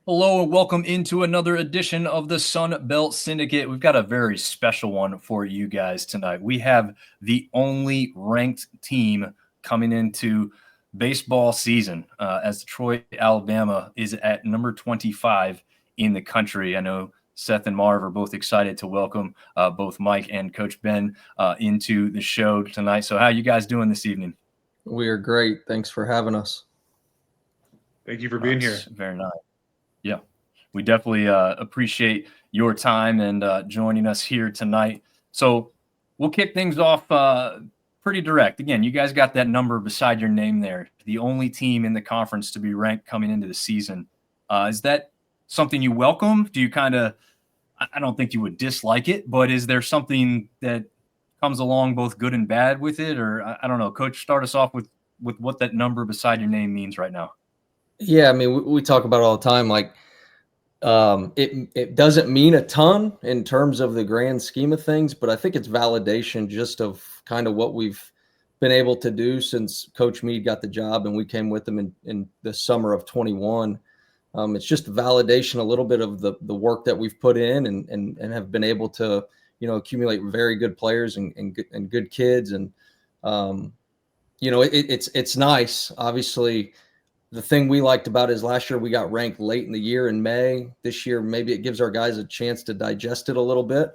Hello and welcome into another edition of the Sunbelt Syndicate. We've got a very special one for you guys tonight. We have the only ranked team coming into baseball season as Detroit, Alabama is at number 25 in the country. I know Seth and Marv are both excited to welcome both Mike and Coach Ben into the show tonight. So how are you guys doing this evening? We are great. Thanks for having us. Thank you for being here. Very nice. Yeah, we definitely appreciate your time and joining us here tonight. So we'll kick things off pretty direct. Again, you guys got that number beside your name there. The only team in the conference to be ranked coming into the season. Is that something you welcome? Do you kind of, I don't think you would dislike it, but is there something that comes along both good and bad with it? Or I don't know, Coach, start us off with what that number beside your name means right now. Yeah, I mean, we talk about it all the time. Like, it doesn't mean a ton in terms of the grand scheme of things, but I think it's validation just of kind of what we've been able to do since Coach Meade got the job and we came with him in the summer of 21. It's just validation, a little bit of the work that we've put in and have been able to, accumulate very good players and good kids. And, it's nice, obviously. The thing we liked about it is last year we got ranked late in the year in May. This year, maybe it gives our guys a chance to digest it a little bit,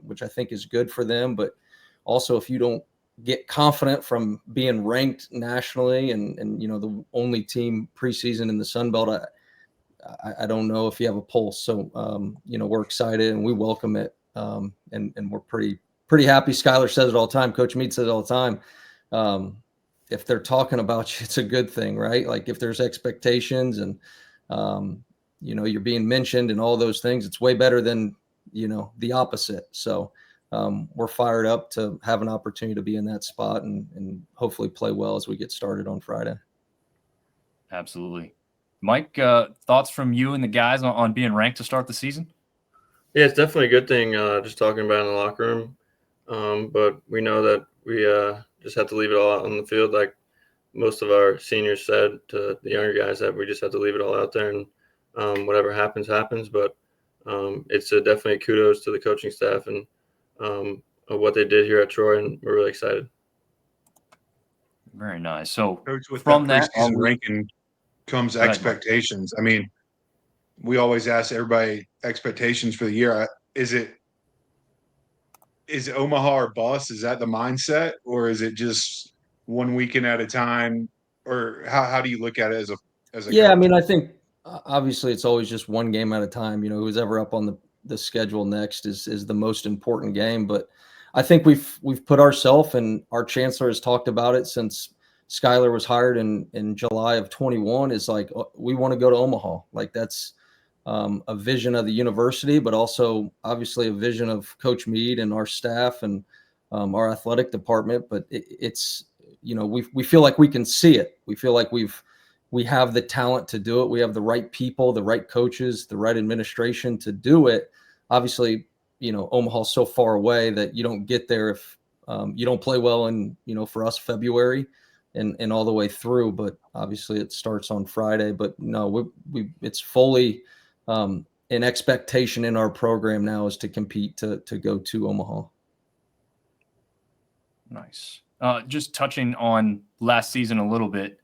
which I think is good for them. But also, if you don't get confident from being ranked nationally and the only team preseason in the sunbelt, I don't know if you have a pulse. So, we're excited and we welcome it. And we're pretty happy. Skylar says it all the time. Coach Meade says it all the time. If they're talking about you, it's a good thing, right? Like if there's expectations and, you're being mentioned and all those things, it's way better than, the opposite. So we're fired up to have an opportunity to be in that spot and hopefully play well as we get started on Friday. Absolutely. Mike, thoughts from you and the guys on being ranked to start the season? Yeah, it's definitely a good thing just talking about it in the locker room. But we know that we just have to leave it all out on the field, like most of our seniors said to the younger guys, that we just have to leave it all out there and whatever happens. But it's definitely kudos to the coaching staff and what they did here at Troy, and we're really excited. Very nice. So Coach, with from that that, preseason ranking comes expectations. I mean, we always ask everybody expectations for the year. Is Omaha or bust? Is that the mindset, or is it just one weekend at a time? Or how do you look at it as a Yeah, coach? I mean, I think obviously it's always just one game at a time. Who's ever up on the schedule next is the most important game. But I think we've put ourselves, and our chancellor has talked about it since Skylar was hired in July of 21. Is like we want to go to Omaha. Like that's a vision of the university, but also obviously a vision of Coach Meade and our staff and our athletic department. But it's we feel like we can see it. We feel like we have the talent to do it. We have the right people, the right coaches, the right administration to do it. Obviously, Omaha's so far away that you don't get there if you don't play well in, for us, February and all the way through. But obviously it starts on Friday. But no, it's fully an expectation in our program now is to compete to go to Omaha. Nice. Just touching on last season a little bit,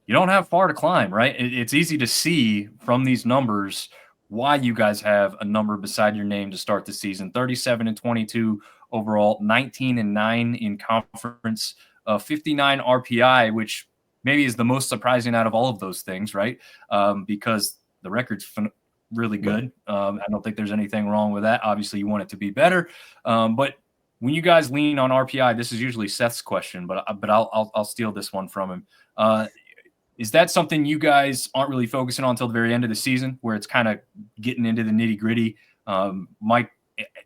you don't have far to climb, right? It's easy to see from these numbers why you guys have a number beside your name to start the season. 37-22 overall, 19-9 in conference, 59 RPI, which maybe is the most surprising out of all of those things, right? Because the record's really good. I don't think there's anything wrong with that. Obviously, you want it to be better. But when you guys lean on RPI, this is usually Seth's question, but I'll steal this one from him. Is that something you guys aren't really focusing on until the very end of the season, where it's kind of getting into the nitty gritty? Mike,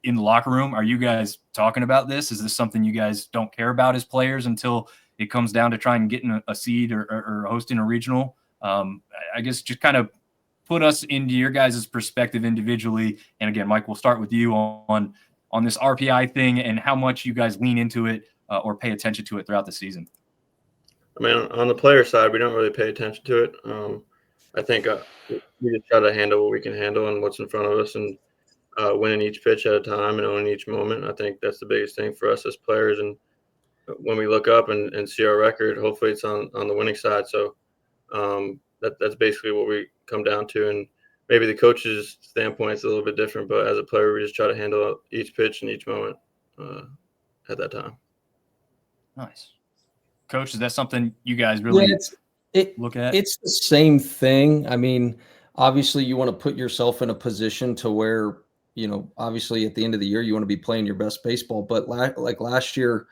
in the locker room, are you guys talking about this? Is this something you guys don't care about as players until it comes down to trying and getting a seed or hosting a regional? I guess just kind of put us into your guys' perspective individually. And again, Mike, we'll start with you on this RPI thing and how much you guys lean into it or pay attention to it throughout the season. I mean, on the player side, we don't really pay attention to it. I think we just try to handle what we can handle and what's in front of us, and winning each pitch at a time and owning each moment. I think that's the biggest thing for us as players. And when we look up and see our record, hopefully it's on the winning side. So that's basically what we come down to. And maybe the coach's standpoint is a little bit different, but as a player, we just try to handle each pitch and each moment at that time. Nice. Coach, is that something you guys really look at? It's the same thing. I mean, obviously you want to put yourself in a position to where, obviously at the end of the year, you want to be playing your best baseball. But like last year,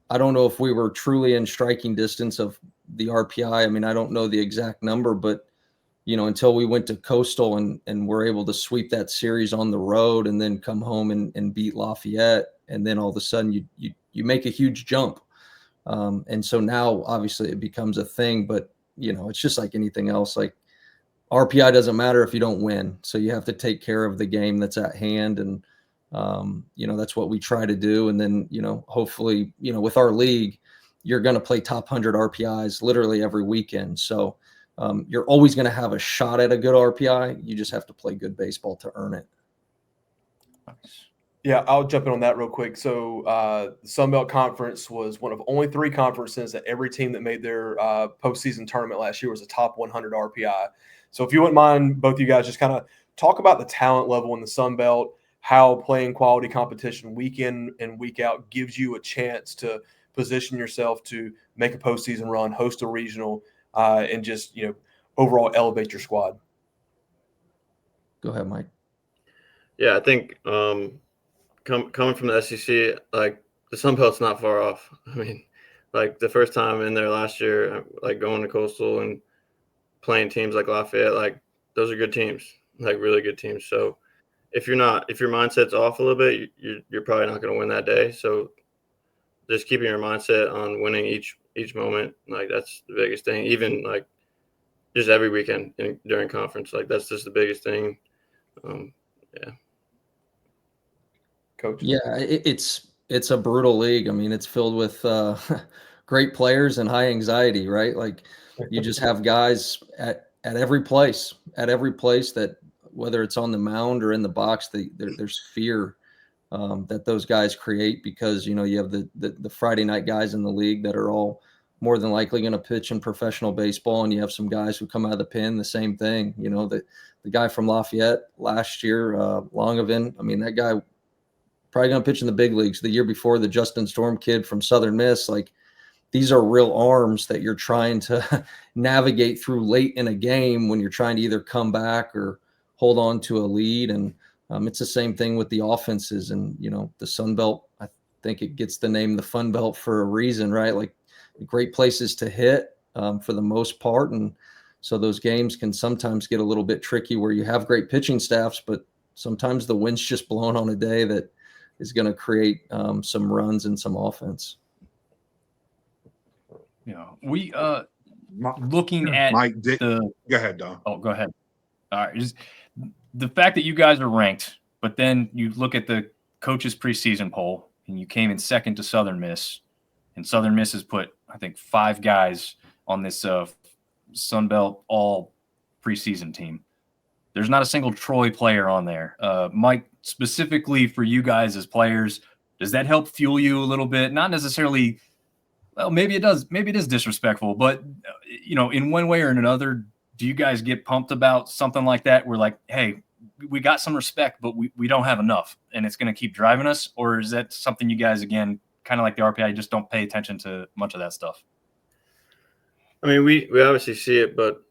I don't know if we were truly in striking distance of the RPI. I mean, I don't know the exact number, but until we went to Coastal and were able to sweep that series on the road and then come home and beat Lafayette, and then all of a sudden you make a huge jump. And so now obviously it becomes a thing, but it's just like anything else. Like RPI doesn't matter if you don't win. So you have to take care of the game that's at hand. And, that's what we try to do. And then, hopefully, with our league, you're going to play top 100 RPIs literally every weekend. So you're always going to have a shot at a good RPI. You just have to play good baseball to earn it. Yeah, I'll jump in on that real quick. So the sunbelt Conference was one of only 3 conferences that every team that made their postseason tournament last year was a top 100 RPI. So if you wouldn't mind, both of you guys just kind of talk about the talent level in the sunbelt, how playing quality competition week in and week out gives you a chance to position yourself to make a postseason run, host a regional, and just overall elevate your squad. Go ahead, Mike. Yeah, I think coming from the SEC, like the Sun Belt's not far off. I mean, like the first time in there last year, like going to Coastal and playing teams like Lafayette, like those are good teams, like really good teams. So if your mindset's off a little bit, you're probably not going to win that day. So just keeping your mindset on winning each moment, like that's the biggest thing. Even like just every weekend during conference, like that's just the biggest thing. Yeah. Coach? Yeah, it's a brutal league. I mean, it's filled with great players and high anxiety, right? Like you just have guys at every place that whether it's on the mound or in the box, there's fear that those guys create because you have the Friday night guys in the league that are all more than likely going to pitch in professional baseball, and you have some guys who come out of the pen, the same thing. The guy from Lafayette last year, Longavin, I mean, that guy probably going to pitch in the big leagues. The year before, the Justin Storm kid from Southern Miss, like these are real arms that you're trying to navigate through late in a game when you're trying to either come back or hold on to a lead. And it's the same thing with the offenses. And, the Sun Belt, I think it gets the name the Fun Belt for a reason, right? Like great places to hit for the most part. And so those games can sometimes get a little bit tricky where you have great pitching staffs, but sometimes the wind's just blowing on a day that is going to create some runs and some offense. Yeah, we looking at Mike, go ahead, Don. Oh, go ahead. All right, just the fact that you guys are ranked, but then you look at the coaches preseason poll and you came in second to Southern Miss, and Southern Miss has put I think 5 guys on this Sun Belt all preseason team. There's not a single Troy player on there. Mike, specifically for you guys as players, does that help fuel you a little bit? Not necessarily, well, maybe it does. Maybe it is disrespectful, but, in one way or another, do you guys get pumped about something like that? We're like, hey, we got some respect, but we don't have enough, and it's going to keep driving us? Or is that something you guys, again, kind of like the RPI, just don't pay attention to much of that stuff? I mean, we obviously see it, but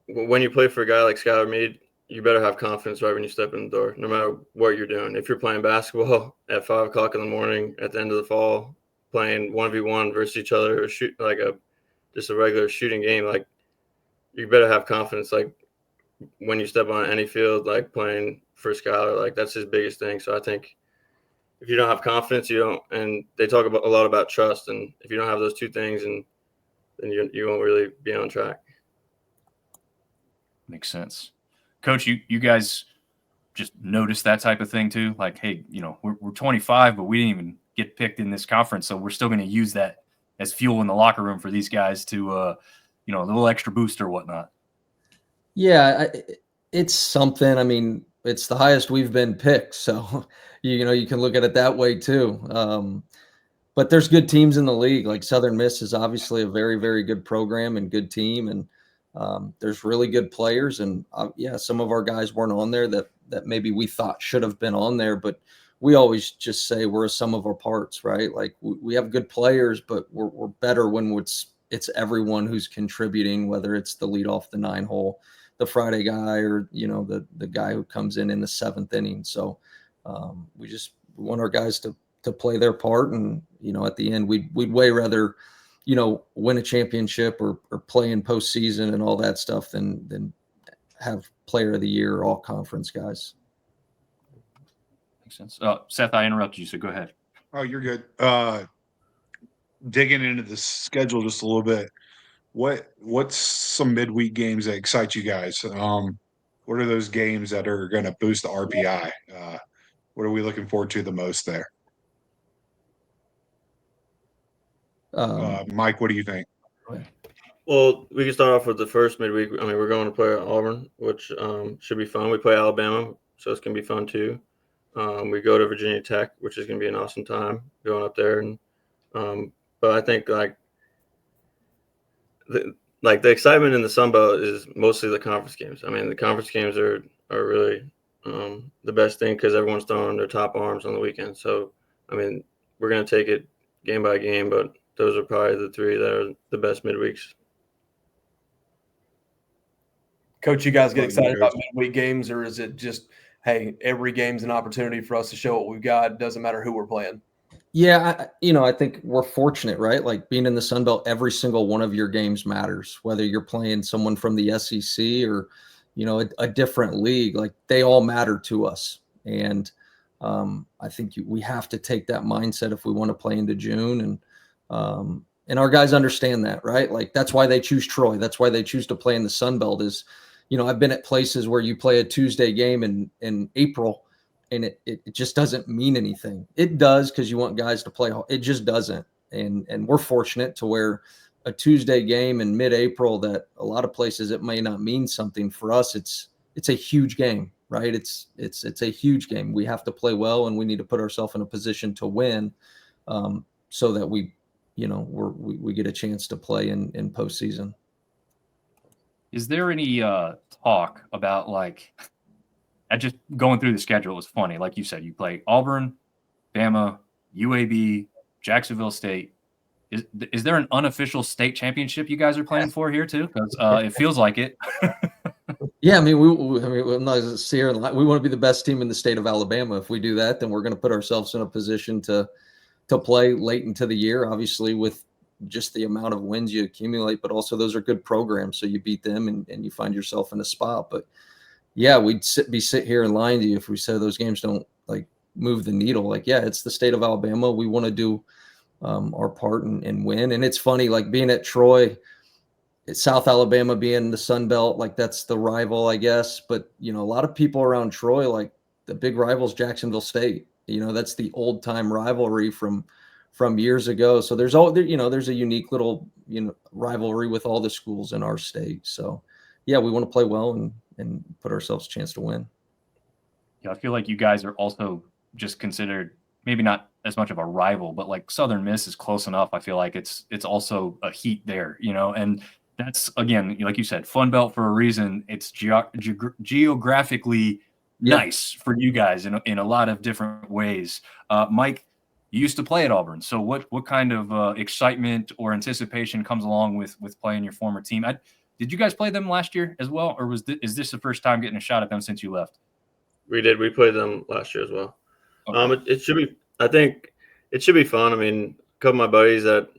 when you play for a guy like Skylar Meade, you better have confidence right when you step in the door, no matter what you're doing. If you're playing basketball at 5 o'clock in the morning at the end of the fall, playing 1v1 versus each other, or shoot like just a regular shooting game, like you better have confidence. Like when you step on any field, like playing for Skylar, like that's his biggest thing. So I think if you don't have confidence, you don't. And they talk a lot about trust, and if you don't have those 2 things, then you won't really be on track. Makes sense. Coach, you guys just notice that type of thing too? Like, hey, we're 25, but we didn't even get picked in this conference, so we're still going to use that as fuel in the locker room for these guys to, a little extra boost or whatnot. Yeah, it's something. I mean, it's the highest we've been picked, so you can look at it that way too. But there's good teams in the league. Like Southern Miss is obviously a very, very good program and good team, and there's really good players. And yeah, some of our guys weren't on there that maybe we thought should have been on there, but we always just say we're a sum of our parts, right? Like we have good players, but we're better when it's everyone who's contributing, whether it's the lead off the 9-hole, the Friday guy, or the guy who comes in the 7th inning. So we want our guys to play their part, and at the end we'd way rather win a championship or play in postseason and all that stuff than have player of the year or all conference guys. Makes sense. Seth, I interrupted you, so go ahead. Oh, you're good. Digging into the schedule just a little bit, what's some midweek games that excite you guys? What are those games that are going to boost the RPI? What are we looking forward to the most there? Mike, what do you think? Well, we can start off with the first midweek. I mean, we're going to play Auburn, which should be fun. We play Alabama, so it's going to be fun too. We go to Virginia Tech, which is going to be an awesome time going up there. And but I think the excitement in the sunbelt is mostly the conference games. I mean, the conference games are really the best thing because everyone's throwing their top arms on the weekend. So, I mean, we're going to take it game by game, but those are probably the three that are the best midweeks. Coach, you guys get excited about midweek games, or is it just, hey, every game's an opportunity for us to show what we've got? Doesn't matter who we're playing. Yeah, I think we're fortunate, right? Like being in the Sun Belt, every single one of your games matters, whether you're playing someone from the SEC or, a different league. Like they all matter to us. And I think we have to take that mindset if we want to play into June. And our guys understand that, right? Like that's why they choose Troy. That's why they choose to play in the Sun Belt is, I've been at places where you play a Tuesday game in April and it just doesn't mean anything. It does because you want guys to play. It just doesn't. And we're fortunate to where a Tuesday game in mid-April that a lot of places it may not mean something. For us, it's a huge game, right? It's a huge game. We have to play well and we need to put ourselves in a position to win so that we get a chance to play in postseason. Is there any talk about just going through the schedule is funny. Like you said, you play Auburn, Bama, UAB, Jacksonville State. Is there an unofficial state championship you guys are playing for here too? Because it feels like it. Yeah, I mean, I'm not here. We want to be the best team in the state of Alabama. If we do that, then we're going to put ourselves in a position to play late into the year. Obviously, with just the amount of wins you accumulate, but also those are good programs. So you beat them and you find yourself in a spot. But yeah, we'd sit here and lying to you if we said those games don't move the needle. Yeah, it's the state of Alabama. We want to do our part and win. And it's funny, being at Troy, it's South Alabama being the Sun Belt, that's the rival, I guess. But a lot of people around Troy, the big rivals, Jacksonville State. That's the old time rivalry from years ago. So there's there's a unique little rivalry with all the schools in our state. So yeah, we want to play well and put ourselves a chance to win. Yeah, I feel like you guys are also just considered maybe not as much of a rival, but Southern Miss is close enough. I feel like it's also a heat there, and that's, again, like you said, Fun Belt for a reason. It's geographically nice for you guys in a lot of different ways. Mike, you used to play at Auburn, so what kind of excitement or anticipation comes along with playing your former team? Did you guys play them last year as well, or is this the first time getting a shot at them since you left? We did. We played them last year as well. Okay. It should be. I think it should be fun. I mean, a couple of my buddies that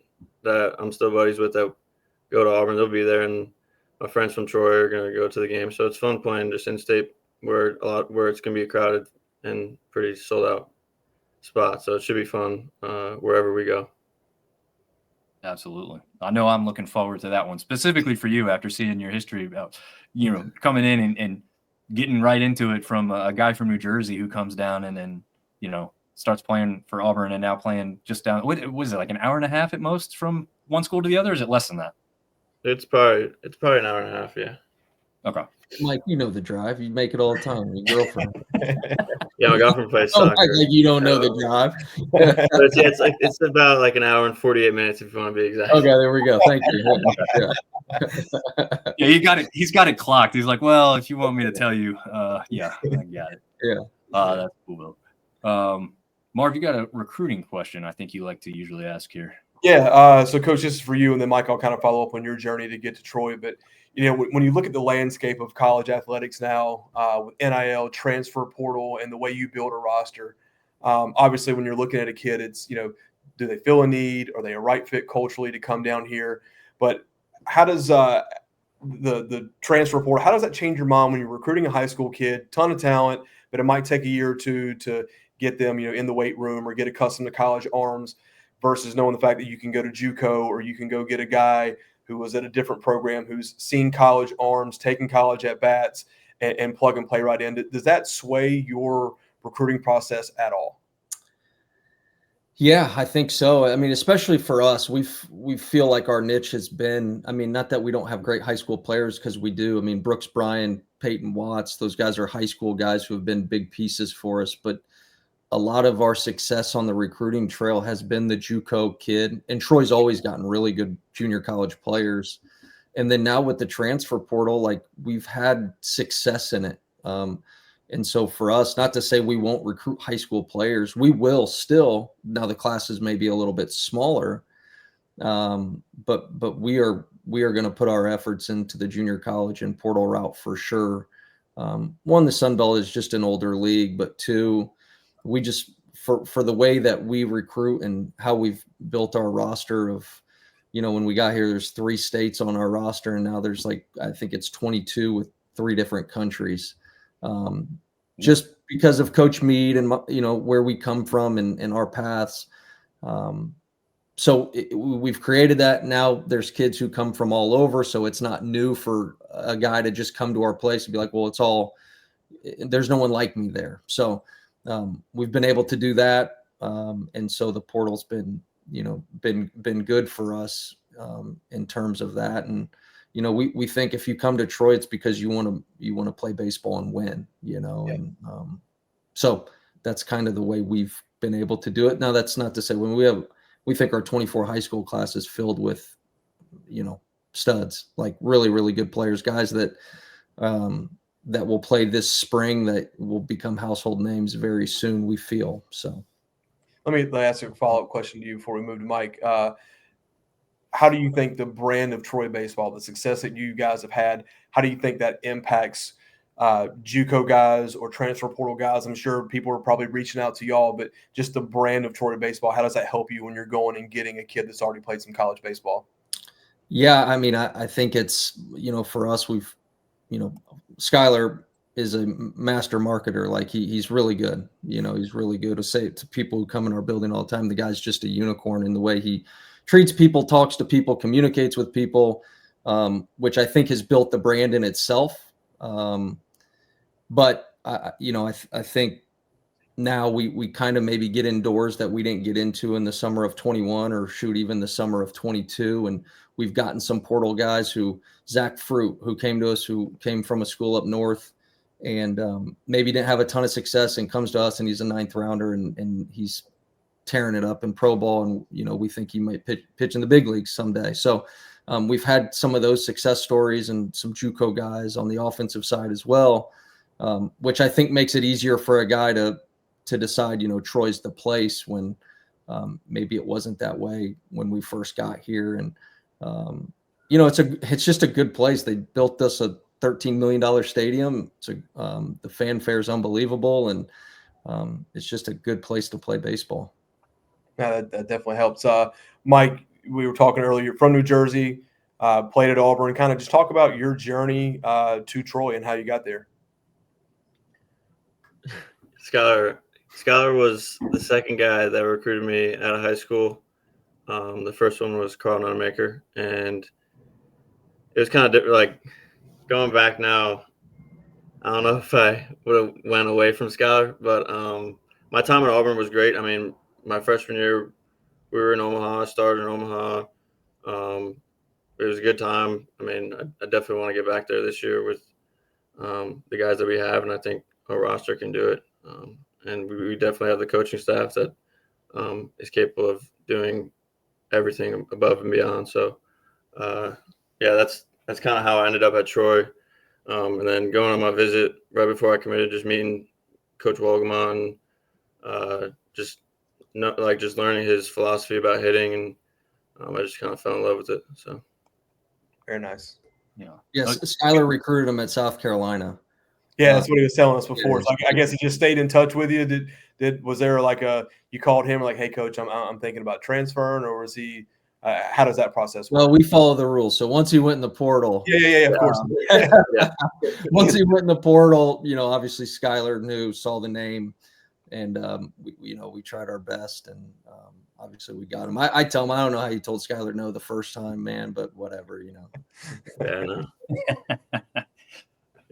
I'm still buddies with that go to Auburn, they'll be there, and my friends from Troy are going to go to the game. So it's fun playing just in state where it's going to be a crowded and pretty sold out spot. So it should be fun wherever we go. Absolutely. I know I'm looking forward to that one, specifically for you after seeing your history about, coming in and getting right into it from a guy from New Jersey who comes down and then, starts playing for Auburn and now playing just down. What was it, an hour and a half at most from one school to the other? Or is it less than that? It's probably an hour and a half. Yeah. Okay. Mike, you know the drive. You make it all the time. Your girlfriend. Yeah, my girlfriend plays Oh, soccer. like you don't know the drive. But it's about like an hour and 48 minutes if you want to be exact. Okay, there we go. Thank you. Yeah. Yeah, he's got it clocked. He's like, well, if you want me to tell you, yeah, I got it. Yeah. That's cool, Bill. Marv, you got a recruiting question I think you like to usually ask here. Yeah. So, Coach, this is for you, and then Mike, I'll kind of follow up on your journey to get to Troy. But when you look at the landscape of college athletics now, with NIL, transfer portal, and the way you build a roster, obviously, when you're looking at a kid, it's do they feel a need? Are they a right fit culturally to come down here? But how does the transfer portal, how does that change your mind when you're recruiting a high school kid, ton of talent, but it might take a year or two to get them in the weight room or get accustomed to college arms, versus knowing the fact that you can go to JUCO or you can go get a guy who was at a different program who's seen college arms, taking college at bats, and plug and play right in? Does that sway your recruiting process at all? Yeah, I think so. I mean, especially for us, we feel like our niche has been, I mean, not that we don't have great high school players, because we do. I mean, Brooks Bryan, Peyton Watts, those guys are high school guys who have been big pieces for us. But a lot of our success on the recruiting trail has been the JUCO kid. And Troy's always gotten really good junior college players. And then now with the transfer portal, like, we've had success in it. And so for us, not to say we won't recruit high school players, we will still. Now the classes may be a little bit smaller, but we are going to put our efforts into the junior college and portal route for sure. One, the sunbelt is just an older league, but two, we just, for the way that we recruit and how we've built our roster of, when we got here, there's 3 states on our roster, and now there's I think it's 22 with 3 different countries. Just because of Coach Mead and where we come from and our paths. So we've created that. Now there's kids who come from all over, so it's not new for a guy to just come to our place and be like, well, there's no one like me there. So we've been able to do that, and so the portal's been good for us in terms of that. And we think if you come to Troy, it's because you want to play baseball and win, and so that's kind of the way we've been able to do it. Now, that's not to say we think our 24 high school class is filled with, studs, like really, really good players, guys that will play this spring, that will become household names very soon, we feel. So let me ask a follow-up question to you before we move to Mike. How do you think the brand of Troy baseball, the success that you guys have had, how do you think that impacts JUCO guys or transfer portal guys? I'm sure people are probably reaching out to y'all, but just the brand of Troy baseball, how does that help you when you're going and getting a kid that's already played some college baseball? Yeah, I mean, I think it's, for us, we've, Skylar is a master marketer. Like he's really good. He's really good to say it to people who come in our building all the time. The guy's just a unicorn in the way he treats people, talks to people, communicates with people, which I think has built the brand in itself. But I think now we kind of maybe get indoors that we didn't get into in the summer of 21, or shoot, even the summer of 22. And we've gotten some portal guys Zach Fruit, who came to us, who came from a school up north and maybe didn't have a ton of success, and comes to us, and he's a 9th rounder, and he's tearing it up in pro ball. And, we think he might pitch in the big leagues someday. So we've had some of those success stories, and some JUCO guys on the offensive side as well, which I think makes it easier for a guy to decide, Troy's the place, when maybe it wasn't that way when we first got here. And, it's just a good place. They built us a $13 million stadium. The fanfare is unbelievable. And it's just a good place to play baseball. Yeah, that definitely helps. Mike, we were talking earlier, you're from New Jersey, played at Auburn. Kind of just talk about your journey to Troy and how you got there. Skylar was the second guy that recruited me out of high school. The first one was Carl Nunemaker, and it was kind of different. Like, going back now, I don't know if I would have went away from Skylar, but my time at Auburn was great. I mean, my freshman year, we were in Omaha. I started in Omaha. It was a good time. I mean, I definitely want to get back there this year with the guys that we have, and I think our roster can do it. And we definitely have the coaching staff that is capable of doing everything above and beyond. So, yeah, that's kind of how I ended up at Troy. And then going on my visit right before I committed, just meeting Coach Wolgamot and just learning his philosophy about hitting, and I just kind of fell in love with it. So Very nice. Yeah. Yes, Skyler recruited him at South Carolina. Yeah, that's what he was telling us before. Yeah. So I guess he just stayed in touch with you. Was there like you called him like, hey coach, I'm thinking about transferring, or was he? How does that process work? Well, we follow the rules. So once he went in the portal, Yeah, of course. once he went in the portal, obviously Skyler saw the name, and we tried our best, and obviously we got him. I tell him I don't know how you told Skyler no the first time, man, but whatever, Yeah, no.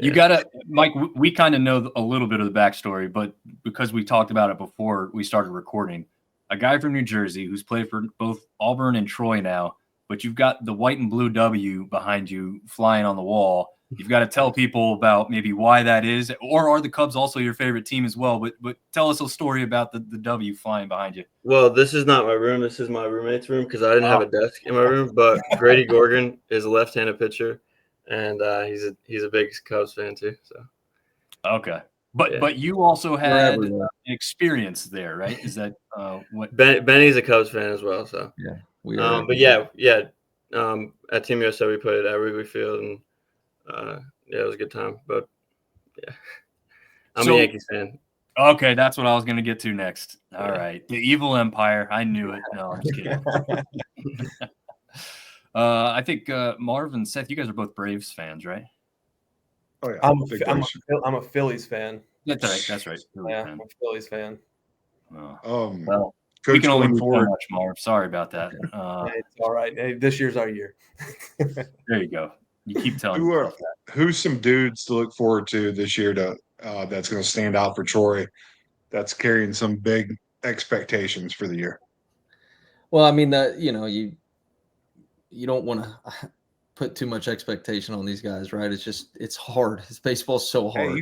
You gotta, Mike. We kind of know a little bit of the backstory, but because we talked about it before we started recording, a guy from New Jersey who's played for both Auburn and Troy now, but you've got the white and blue W behind you flying on the wall. You've got to tell people about maybe why that is, or are the Cubs also your favorite team as well? But tell us a story about the W flying behind you. Well, this is not my room. This is my roommate's room because I didn't have a desk in my room. But Grady Gorgon is a left-handed pitcher, and he's a big Cubs fan too. So okay, but you also had an experience there, right? Is that what? Benny's a Cubs fan as well. So yeah, at Team USA we played at Wrigley Field, and it was a good time. But yeah, I'm a Yankees fan. Okay, that's what I was going to get to next. All right. The evil empire. I knew it. No, I'm just kidding. I think Marv and Seth, you guys are both Braves fans, right? Oh, yeah. I'm a Phillies fan. That's right. Yeah, I'm a Phillies fan. Well, we can only do so much, Marv. Sorry about that. It's all right. Hey, this year's our year. There you go. You keep telling me. Who's some dudes to look forward to this year that's going to stand out for Troy, that's carrying some big expectations for the year? Well, I mean, you don't want to put too much expectation on these guys, right? It's hard. Baseball's so hard. Hey,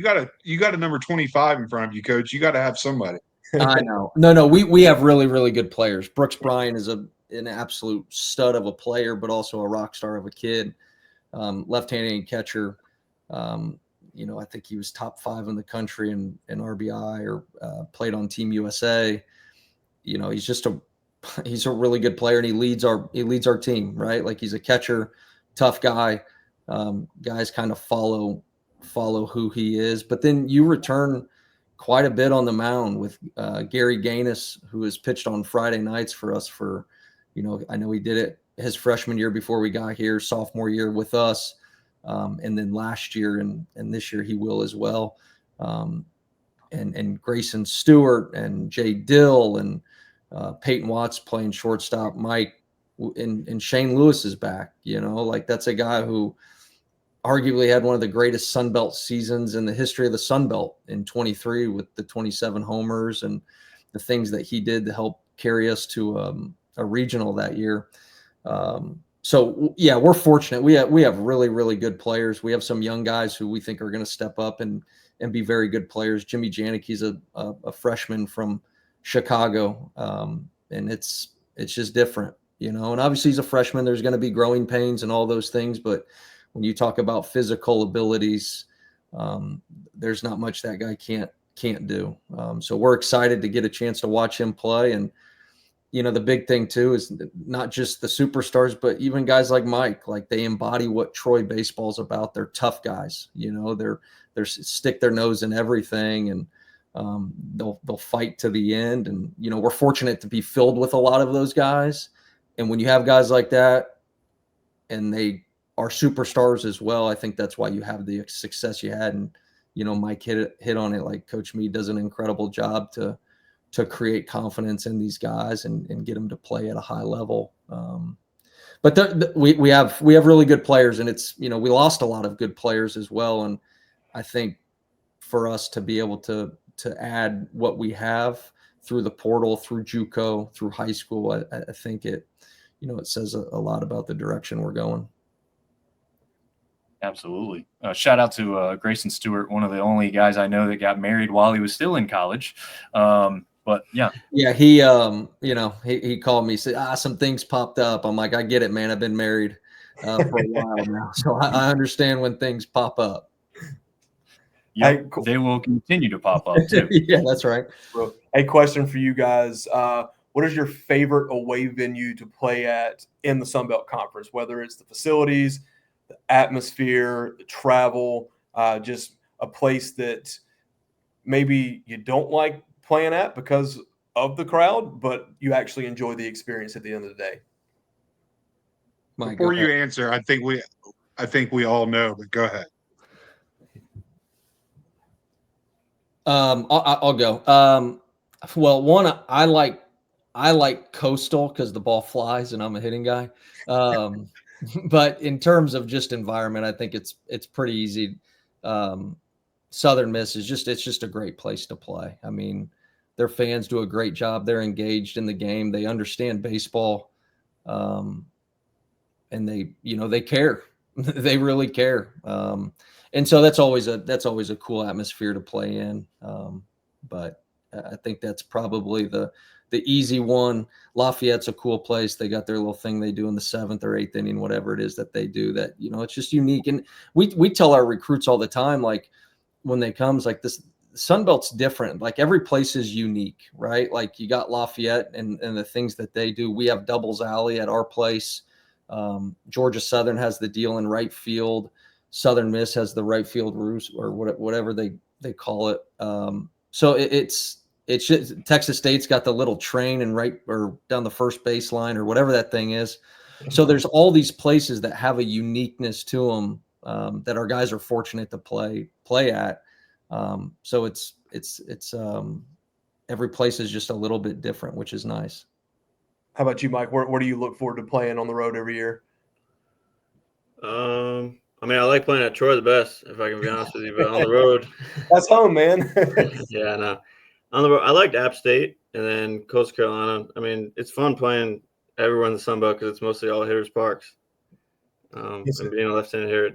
you got a number 25 in front of you, coach. You got to have somebody. I know. No, we have really, really good players. Brooks Bryan is an absolute stud of a player, but also a rock star of a kid. Left-handed catcher. I think he was top 5 in the country in RBI, or played on Team USA. He's a really good player, and he leads our team, right? Like, he's a catcher, tough guy. Guys kind of follow who he is, but then you return quite a bit on the mound with Gary Gaines, who has pitched on Friday nights for us I know he did it his freshman year before we got here, sophomore year with us. And then last year and this year he will as well. And Grayson Stewart and Jay Dill and Peyton Watts playing shortstop, Mike, and Shane Lewis is back. That's a guy who arguably had one of the greatest sunbelt seasons in the history of the sunbelt in 23 with the 27 homers and the things that he did to help carry us to a regional that year. So yeah, we're fortunate. We have really, really good players. We have some young guys who we think are going to step up and be very good players. Jimmy Janicki's a freshman from Chicago. And it's just different, and obviously he's a freshman. There's going to be growing pains and all those things, but when you talk about physical abilities, there's not much that guy can't do. So we're excited to get a chance to watch him play. And the big thing too is not just the superstars, but even guys like Mike. Like, they embody what Troy baseball's about. They're tough guys. They're stick their nose in everything, and they'll fight to the end. And we're fortunate to be filled with a lot of those guys. And when you have guys like that, and they are superstars as well, I think that's why you have the success you had. And Mike hit on it. Like, Coach Meade does an incredible job to create confidence in these guys and get them to play at a high level. But we have really good players, and it's, we lost a lot of good players as well. And I think for us to be able to add what we have through the portal, through JUCO, through high school, I think it says a lot about the direction we're going. Absolutely. Shout out to Grayson Stewart, one of the only guys I know that got married while he was still in college. But yeah. Yeah, he he called me, said, some things popped up. I'm like, I get it, man. I've been married for a while now, so I understand when things pop up. Yeah, Hey, cool. they will continue to pop up too. Yeah, that's right. Well, a question for you guys. What is your favorite away venue to play at in the Sunbelt Conference, whether it's the facilities, the atmosphere, the travel, just a place that maybe you don't like playing at because of the crowd, but you actually enjoy the experience at the end of the day? Mike, Before go you ahead. answer, I think we all know, but go ahead. I'll go. Well, one, I like coastal because the ball flies and I'm a hitting guy. But in terms of just environment, I think it's pretty easy. Southern Miss is it's just a great place to play. I mean, their fans do a great job. They're engaged in the game. They understand baseball, and they care. They really care. And so that's always a cool atmosphere to play in. But I think that's probably the easy one. Lafayette's a cool place. They got their little thing they do in the 7th or 8th inning, whatever it is that they do. That it's just unique. And we tell our recruits all the time, like when they come, like this Sunbelt's different. Like every place is unique, right? Like you got Lafayette and the things that they do. We have doubles alley at our place. Georgia Southern has the deal in right field. Southern Miss has the right field roost or whatever they call it. So it's just, Texas State's got the little train and right or down the first baseline or whatever that thing is. So there's all these places that have a uniqueness to them that our guys are fortunate to play at. So it's every place is just a little bit different, which is nice. How about you, Mike? Where do you look forward to playing on the road every year? I mean, I like playing at Troy the best, if I can be honest with you, but on the road. That's home, man. Yeah, no. On the road, I liked App State and then Coastal Carolina. I mean, it's fun playing everywhere in the Sun Belt because it's mostly all hitters' parks. Yes, and being a left-handed hitter,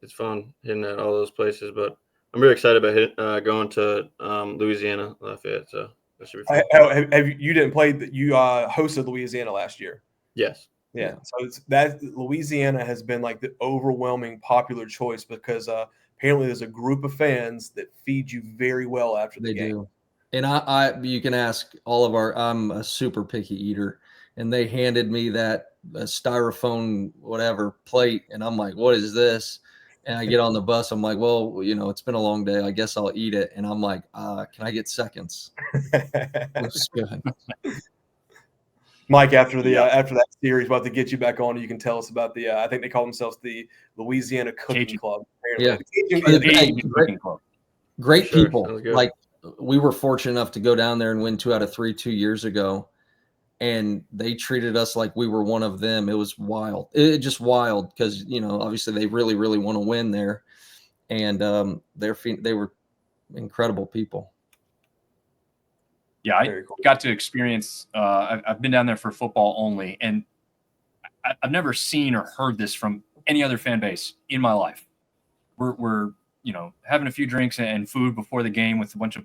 it's fun hitting at all those places. But I'm really excited about going to Louisiana, Lafayette. So that should be fun. you didn't play that? You hosted Louisiana last year. Yes. Yeah. So that Louisiana has been like the overwhelming popular choice because apparently there's a group of fans that feed you very well after the game. Do. And I you can ask all of I'm a super picky eater, and they handed me that styrofoam whatever plate, and I'm like, what is this? And I get on the bus, I'm like, well, it's been a long day. I guess I'll eat it. And I'm like, can I get seconds? Looks good. Mike, after that series, about to get you back on, you can tell us about the. I think they call themselves the Louisiana Cooking Club. Yeah, great people. Like we were fortunate enough to go down there and win 2 out of 3 2 years ago, and they treated us like we were one of them. It was wild. It just wild because obviously they really really want to win there, and they were incredible people. Yeah, I got to experience. I've been down there for football only, and I've never seen or heard this from any other fan base in my life. We're having a few drinks and food before the game with a bunch of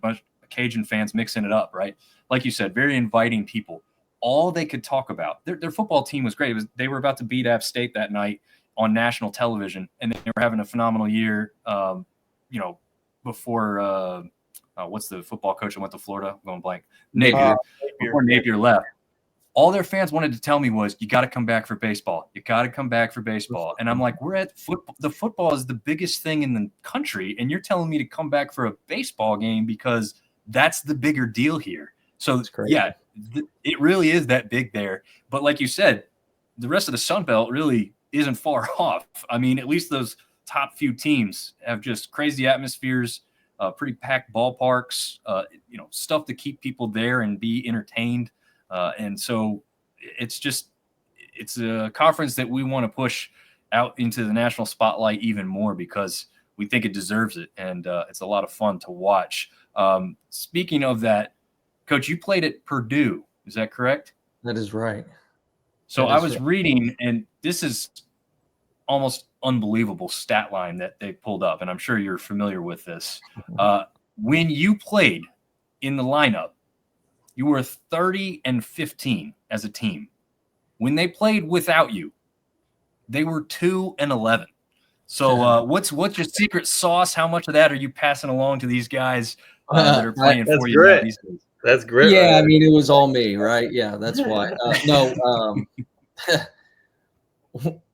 Cajun fans mixing it up, right? Like you said, very inviting people. All they could talk about, their football team was great. They were about to beat App State that night on national television, and they were having a phenomenal year. Before. What's the football coach that went to Florida? I'm going blank. Napier. Before Napier left, all their fans wanted to tell me was, you got to come back for baseball. You got to come back for baseball. And I'm like, we're at football. The football is the biggest thing in the country. And you're telling me to come back for a baseball game because that's the bigger deal here. So yeah, it really is that big there. But like you said, the rest of the Sun Belt really isn't far off. I mean, at least those top few teams have just crazy atmospheres, pretty packed ballparks, stuff to keep people there and be entertained. And so it's a conference that we want to push out into the national spotlight even more because we think it deserves it. And it's a lot of fun to watch. Speaking of that, Coach, you played at Purdue. Is that correct? That is right. So I was reading, and this is almost unbelievable stat line that they pulled up, and I'm sure you're familiar with this. When you played in the lineup, you were 30-15 as a team. When they played without you, they were 2-11. So what's your secret sauce? How much of that are you passing along to these guys that are playing for you now these days? That's great. Yeah, right? I mean, it was all me, right? Yeah, that's why.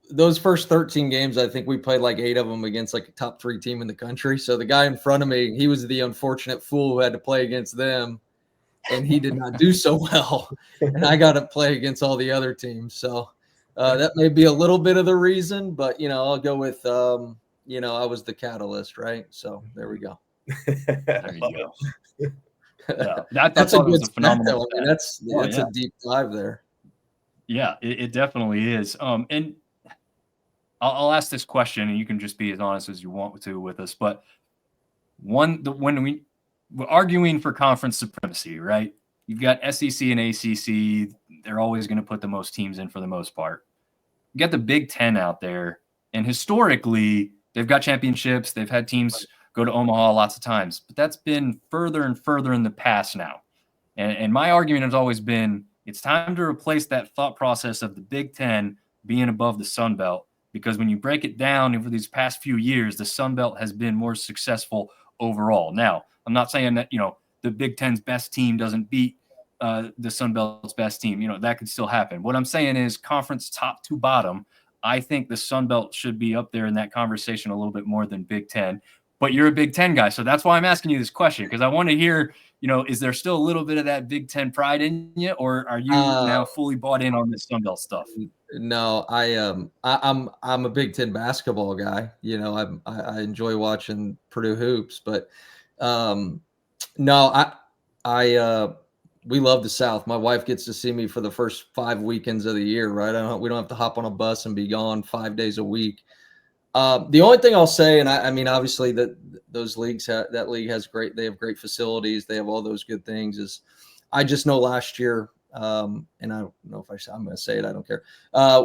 Those first 13 games, I think we played like 8 of them against like a top 3 team in the country. So the guy in front of me, he was the unfortunate fool who had to play against them, and he did not do so well. And I got to play against all the other teams. So that may be a little bit of the reason, but I'll go with I was the catalyst, right? So there we go. There you go. Yeah, that's a good phenomenal. I mean, that's a deep dive there. Yeah, it definitely is. And I'll ask this question, and you can just be as honest as you want to with us. But when we're arguing for conference supremacy, right? You've got SEC and ACC. They're always going to put the most teams in for the most part. You got the Big Ten out there, and historically, they've got championships. They've had teams go to Omaha lots of times, but that's been further and further in the past now. And my argument has always been it's time to replace that thought process of the Big Ten being above the Sun Belt, because when you break it down over these past few years, the Sun Belt has been more successful overall. Now, I'm not saying that, the Big Ten's best team doesn't beat the Sun Belt's best team. That could still happen. What I'm saying is conference top to bottom, I think the Sun Belt should be up there in that conversation a little bit more than Big Ten. But you're a Big Ten guy, so that's why I'm asking you this question, because I want to hear, is there still a little bit of that Big Ten pride in you, or are you now fully bought in on this Sun Belt stuff? No, I'm a Big Ten basketball guy. I enjoy watching Purdue hoops, but no, we love the South. My wife gets to see me for the first 5 weekends of the year, right? We don't have to hop on a bus and be gone 5 days a week. The only thing I'll say, and I mean, obviously that league has they have great facilities. They have all those good things. Is I just know last year, and I don't know if I'm going to say it. I don't care.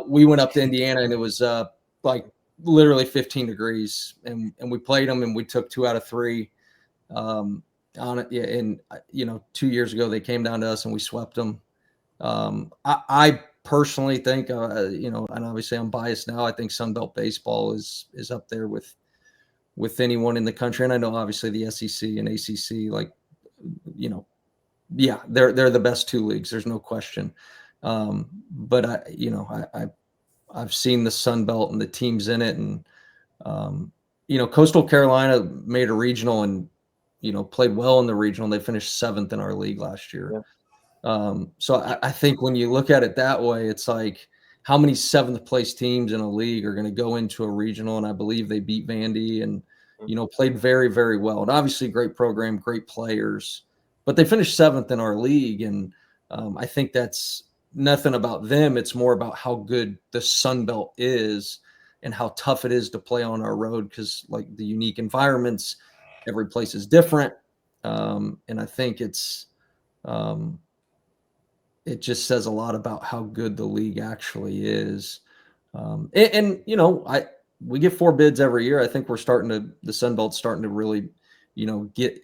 We went up to Indiana, and it was like literally 15 degrees, and we played them, and we took 2 out of 3 on it. Yeah, and 2 years ago they came down to us, and we swept them. I personally think, and obviously I'm biased now, I think Sunbelt baseball is up there with anyone in the country. And I know obviously the SEC and ACC, they're the best 2 leagues. There's no question. But I've seen the Sunbelt and the teams in it, and Coastal Carolina made a regional and played well in the regional. They finished 7th in our league last year. Yeah. So I think when you look at it that way, it's like how many 7th place teams in a league are going to go into a regional? And I believe they beat Vandy and, played very, very well. And obviously great program, great players, but they finished 7th in our league. And I think that's nothing about them. It's more about how good the Sun Belt is and how tough it is to play on our road, because like the unique environments, every place is different. And I think it just says a lot about how good the league actually is. We get 4 bids every year. I think the Sun Belt's starting to really, get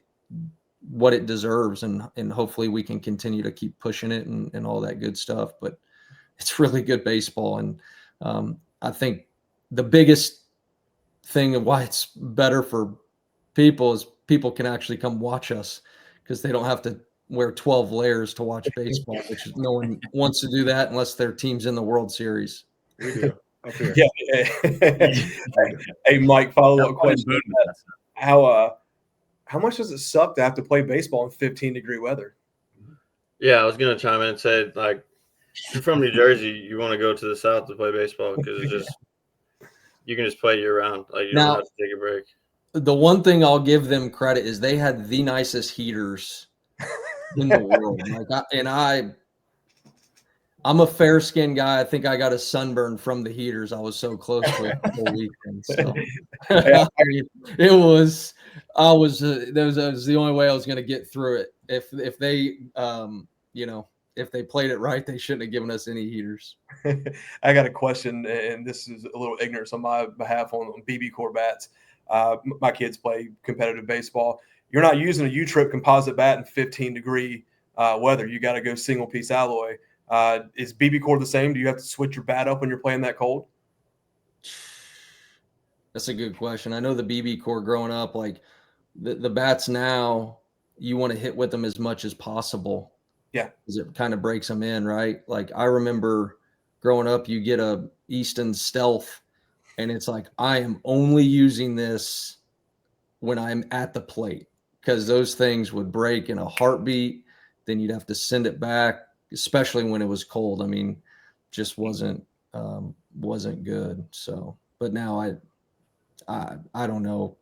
what it deserves, and hopefully we can continue to keep pushing it and all that good stuff. But it's really good baseball. And I think the biggest thing of why it's better for people is people can actually come watch us, because they don't have to wear 12 layers to watch baseball, which is, no one wants to do that unless their team's in the World Series. We do. Yeah. Hey, Mike, follow-up question. How much does it suck to have to play baseball in 15-degree weather? Yeah, I was going to chime in and say, like, if you're from New Jersey, you want to go to the South to play baseball, because it's just you can just play year-round. Like, you don't have to take a break. The one thing I'll give them credit is they had the nicest heaters in the world. I'm a fair skinned guy. I think I got a sunburn from the heaters. I was so close to it the whole weekend. So that was the only way I was going to get through it. If if they played it right, they shouldn't have given us any heaters. I got a question, and this is a little ignorance on my behalf on BB Core bats. My kids play competitive baseball. You're not using a U-Trip composite bat in 15-degree weather. You got to go single piece alloy. Is BB Core the same? Do you have to switch your bat up when you're playing that cold? That's a good question. I know the BB Core growing up, like the bats now, you want to hit with them as much as possible. Yeah. Because it kind of breaks them in, right? Like I remember growing up, you get a Easton Stealth, and it's like, I am only using this when I'm at the plate, because those things would break in a heartbeat. Then you'd have to send it back, especially when it was cold. I mean, just wasn't good. So, but now I don't know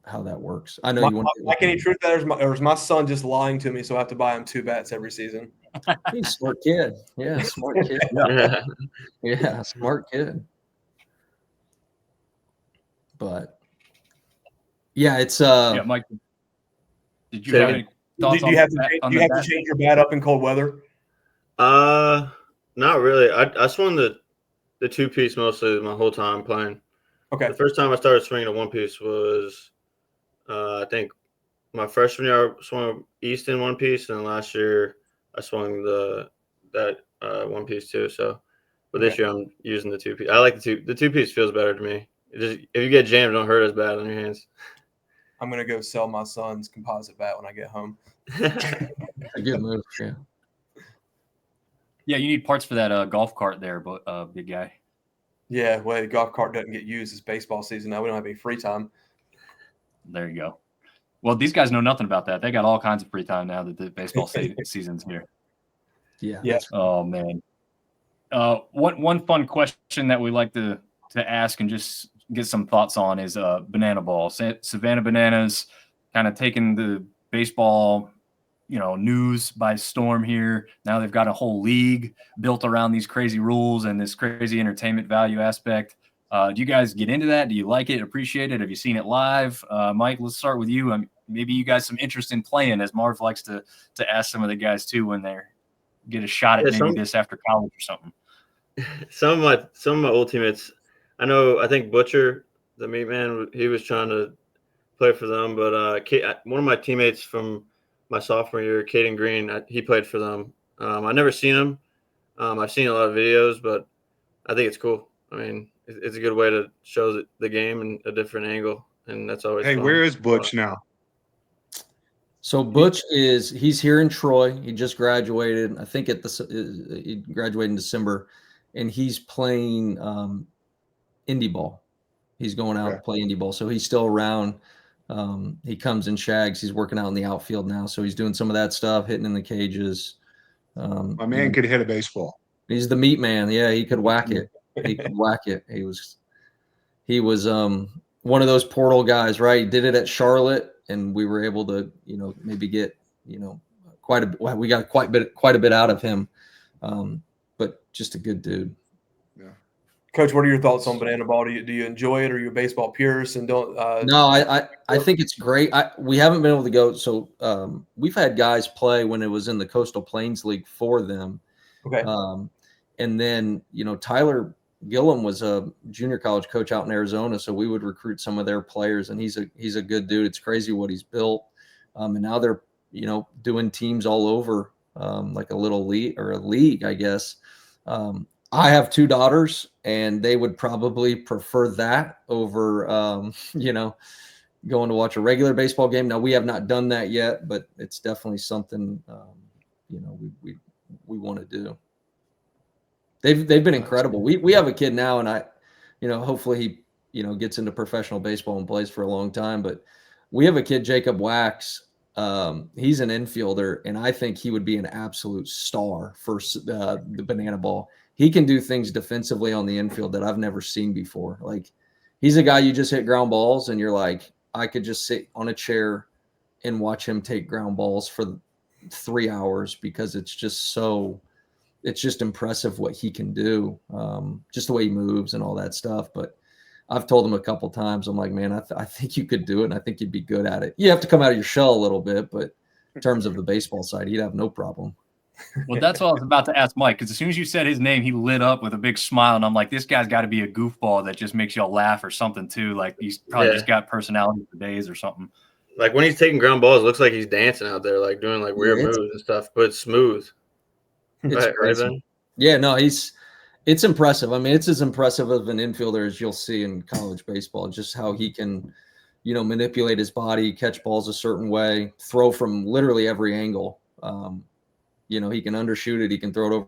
how that works. I know you want. Like any truth that or is my son just lying to me? So I have to buy him 2 bats every season. He's a smart kid. Yeah, smart kid. Yeah, smart kid. But yeah, it's Yeah, Mike. Did you have any thoughts do you have to change your bat up in cold weather? Not really. I swung the 2-piece mostly my whole time playing. Okay. The first time I started swinging a 1-piece was, I think, my freshman year. I swung Easton 1-piece, and then last year I swung that 1-piece too. So, but this year I'm using the 2-piece. I like the 2-piece feels better to me. If you get jammed, it don't hurt as bad on your hands. I'm gonna go sell my son's composite bat when I get home. a good move. Yeah. Yeah, you need parts for that golf cart there, but big guy. Yeah, well, the golf cart doesn't get used. It's baseball season now. We don't have any free time. There you go. Well, these guys know nothing about that. They got all kinds of free time now that the baseball season's here. Yeah. Yeah. Oh man. One fun question that we like to ask and just get some thoughts on is banana ball. Savannah Bananas kind of taking the baseball, news by storm here. Now they've got a whole league built around these crazy rules and this crazy entertainment value aspect. Do you guys get into that? Do you like it? Appreciate it? Have you seen it live? Mike, let's start with you. Maybe you guys some interest in playing, as Marv likes to ask some of the guys too when they get a shot at this after college or something. Some of my old teammates, I think Butcher, the meat man, he was trying to play for them, but one of my teammates from my sophomore year, Caden Green, he played for them. I've never seen him. I've seen a lot of videos, but I think it's cool. I mean, it's a good way to show the game in a different angle, and that's always fun. Where is Butch now? So Butch he's here in Troy. He just graduated. I think he graduated in December, and he's playing indie ball. He's going out to play indie ball. So he's still around. He comes in shags. He's working out in the outfield now. So he's doing some of that stuff, hitting in the cages. My man could hit a baseball. He's the meat man. Yeah, he could whack it. He could whack it. He was one of those portal guys, right? He did it at Charlotte, and we were able to, maybe get, we got quite a bit out of him. But just a good dude. Yeah. Coach, what are your thoughts on banana ball? Do you enjoy it? Are you a baseball purist and don't? No, I think it's great. We haven't been able to go. So we've had guys play when it was in the Coastal Plains League for them. Okay. And then, Tyler Gillum was a junior college coach out in Arizona. So we would recruit some of their players, and he's a good dude. It's crazy what he's built. And now they're, doing teams all over, like a little league or a league, I guess. I have 2 daughters, and they would probably prefer that over, going to watch a regular baseball game. Now, we have not done that yet, but it's definitely something, we want to do. They've been incredible. We have a kid now, and hopefully he, gets into professional baseball and plays for a long time. But we have a kid, Jacob Wax. He's an infielder, and I think he would be an absolute star for the banana ball. He can do things defensively on the infield that I've never seen before. Like, he's a guy you just hit ground balls, and you're like, I could just sit on a chair and watch him take ground balls for 3 hours, because it's just impressive what he can do, just the way he moves and all that stuff. But I've told him a couple times, I'm like, man, I think you could do it, and I think you'd be good at it. You have to come out of your shell a little bit, but in terms of the baseball side, he'd have no problem. Well, that's what I was about to ask Mike, because as soon as you said his name, he lit up with a big smile, and I'm like, this guy's got to be a goofball that just makes y'all laugh or something too. Like he's probably just got personality for days or something. Like when he's taking ground balls, it looks like he's dancing out there, like doing like weird moves and stuff, but it's smooth. It's right, Ben? Yeah, no, it's impressive. I mean, it's as impressive of an infielder as you'll see in college baseball, just how he can, manipulate his body, catch balls a certain way, throw from literally every angle. He can undershoot it. He can throw it over.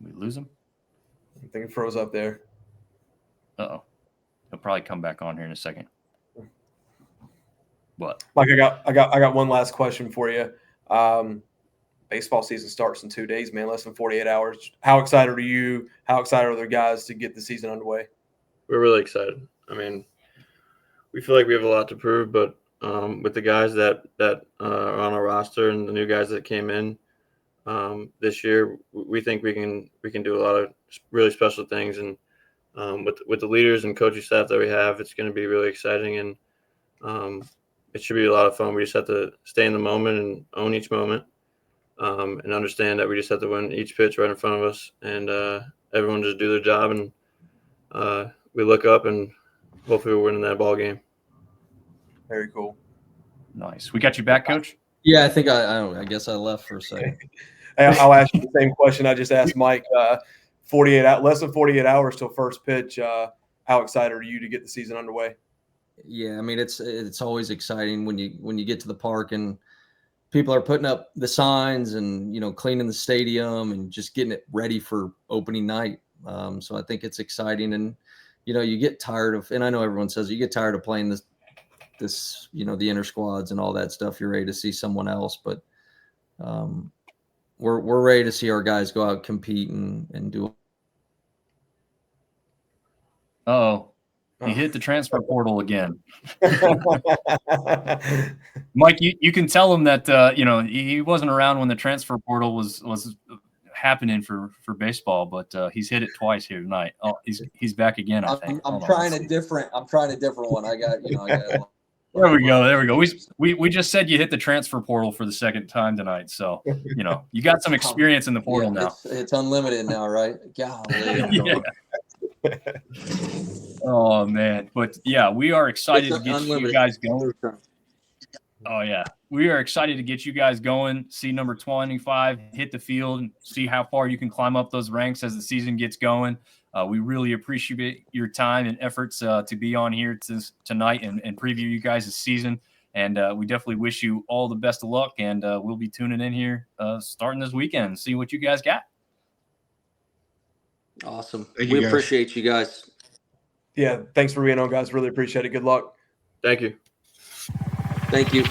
We lose him? I think it froze up there. Uh-oh. He'll probably come back on here in a second. What? Mike, I got one last question for you. Baseball season starts in 2 days, man, less than 48 hours. How excited are you? How excited are the guys to get the season underway? We're really excited. I mean, we feel like we have a lot to prove, but with the guys that are on our roster and the new guys that came in this year, we think we can do a lot of really special things. And with the leaders and coaching staff that we have, it's going to be really exciting, and it should be a lot of fun. We just have to stay in the moment and own each moment, and understand that we just have to win each pitch right in front of us, and everyone just do their job, and we look up and hopefully we're winning that ball game. Very cool. Nice. We got you back, Coach? Yeah, I think I guess I left for a second. I'll ask you the same question I just asked Mike. Less than 48 hours till first pitch. How excited are you to get the season underway? Yeah, I mean it's always exciting when you get to the park and people are putting up the signs and cleaning the stadium and just getting it ready for opening night. So I think it's exciting, and you get tired of, and I know everyone says you get tired of playing this the inter squads and all that stuff. You're ready to see someone else, but we're ready to see our guys go out, compete, and do. Uh-oh. He hit the transfer portal again. Mike, you can tell him that he wasn't around when the transfer portal was happening for baseball, but he's hit it twice here tonight. Oh, he's back again. I think. I'm trying a different one. I got There we go. We just said you hit the transfer portal for the second time tonight, so you got some experience in the portal now. It's unlimited now, right? Golly. Yeah. Oh man, but yeah, we are excited to get you guys going. Oh yeah, we are excited to get you guys going. See number 25 hit the field and see how far you can climb up those ranks as the season gets going. We really appreciate your time and efforts to be on here tonight and preview you guys' season. And we definitely wish you all the best of luck. And we'll be tuning in here starting this weekend and see what you guys got. Awesome. We appreciate you guys. Yeah, thanks for being on, guys. Really appreciate it. Good luck. Thank you. Thank you.